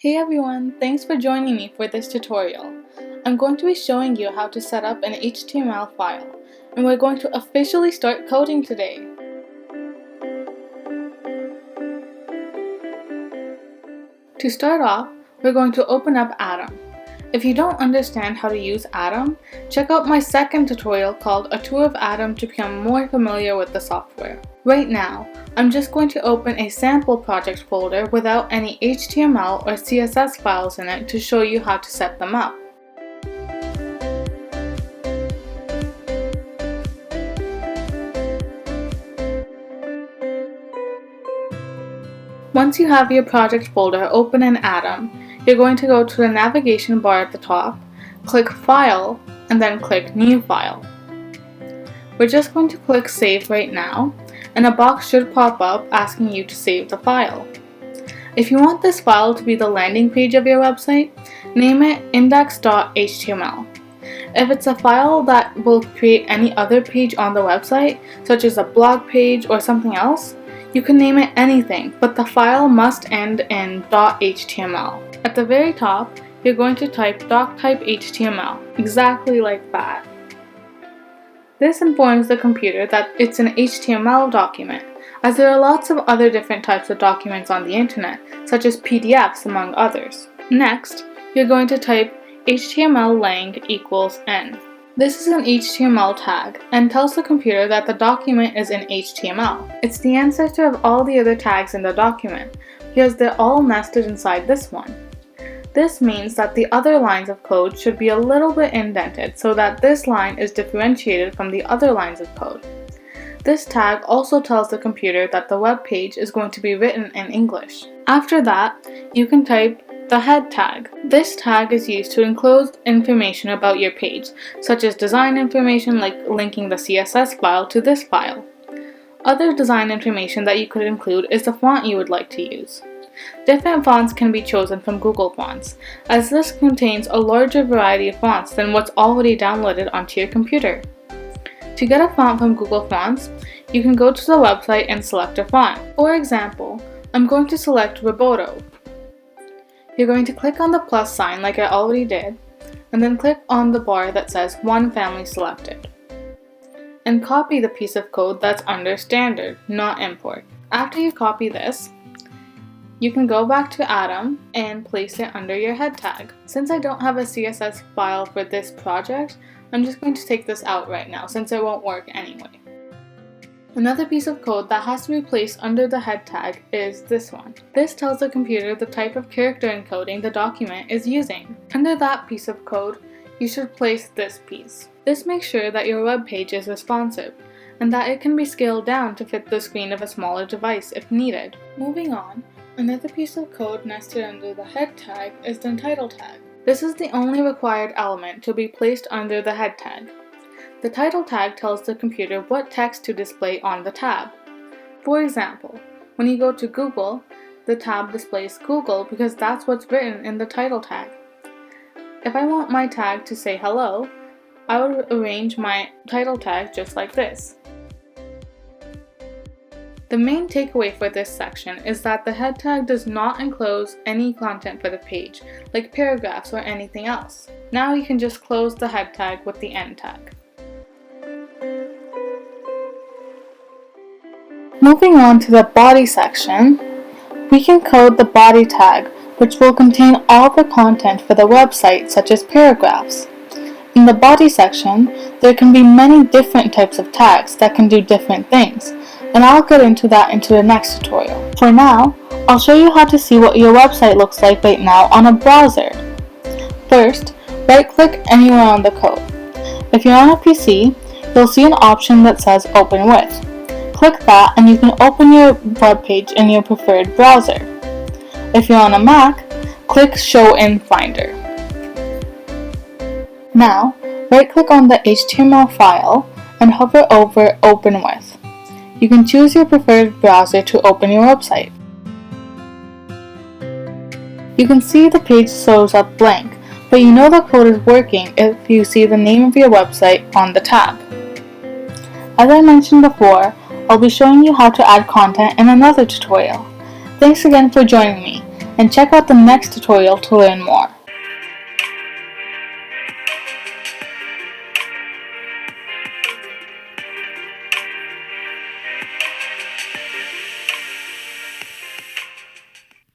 Hey everyone, thanks for joining me for this tutorial. I'm going to be showing you how to set up an HTML file, and we're going to officially start coding today. To start off, we're going to open up Atom. If you don't understand how to use Atom, check out my second tutorial called A Tour of Atom to become more familiar with the software. Right now, I'm just going to open a sample project folder without any HTML or CSS files in it to show you how to set them up. Once you have your project folder open in Atom, you're going to go to the navigation bar at the top, click File, and then click New File. We're just going to click Save right now, and a box should pop up asking you to save the file. If you want this file to be the landing page of your website, name it index.html. If it's a file that will create any other page on the website, such as a blog page or something else, you can name it anything, but the file must end in .html. At the very top, you're going to type doctype.html, exactly like that. This informs the computer that it's an HTML document, as there are lots of other different types of documents on the internet, such as PDFs among others. Next, you're going to type html_lang equals n. This is an HTML tag and tells the computer that the document is in HTML. It's the ancestor of all the other tags in the document, because they're all nested inside this one. This means that the other lines of code should be a little bit indented so that this line is differentiated from the other lines of code. This tag also tells the computer that the web page is going to be written in English. After that, you can type the head tag. This tag is used to enclose information about your page, such as design information like linking the CSS file to this file. Other design information that you could include is the font you would like to use. Different fonts can be chosen from Google Fonts, as this contains a larger variety of fonts than what's already downloaded onto your computer. To get a font from Google Fonts, you can go to the website and select a font. For example, I'm going to select Roboto. You're going to click on the plus sign like I already did, and then click on the bar that says One Family Selected. And copy the piece of code that's under Standard, not Import. After you copy this, you can go back to Atom and place it under your head tag. Since I don't have a CSS file for this project, I'm just going to take this out right now since it won't work anyway. Another piece of code that has to be placed under the head tag is this one. This tells the computer the type of character encoding the document is using. Under that piece of code, you should place this piece. This makes sure that your web page is responsive and that it can be scaled down to fit the screen of a smaller device if needed. Moving on, another piece of code nested under the head tag is the title tag. This is the only required element to be placed under the head tag. The title tag tells the computer what text to display on the tab. For example, when you go to Google, the tab displays Google because that's what's written in the title tag. If I want my tag to say hello, I would arrange my title tag just like this. The main takeaway for this section is that the head tag does not enclose any content for the page, like paragraphs or anything else. Now you can just close the head tag with the end tag. Moving on to the body section, we can code the body tag, which will contain all the content for the website, such as paragraphs. In the body section, there can be many different types of tags that can do different things, and I'll get into that into the next tutorial. For now, I'll show you how to see what your website looks like right now on a browser. First, right-click anywhere on the code. If you're on a PC, you'll see an option that says Open With. Click that and you can open your web page in your preferred browser. If you're on a Mac, click Show in Finder. Now, right-click on the HTML file and hover over Open With. You can choose your preferred browser to open your website. You can see the page shows up blank, but you know the code is working if you see the name of your website on the tab. As I mentioned before, I'll be showing you how to add content in another tutorial. Thanks again for joining me, and check out the next tutorial to learn more.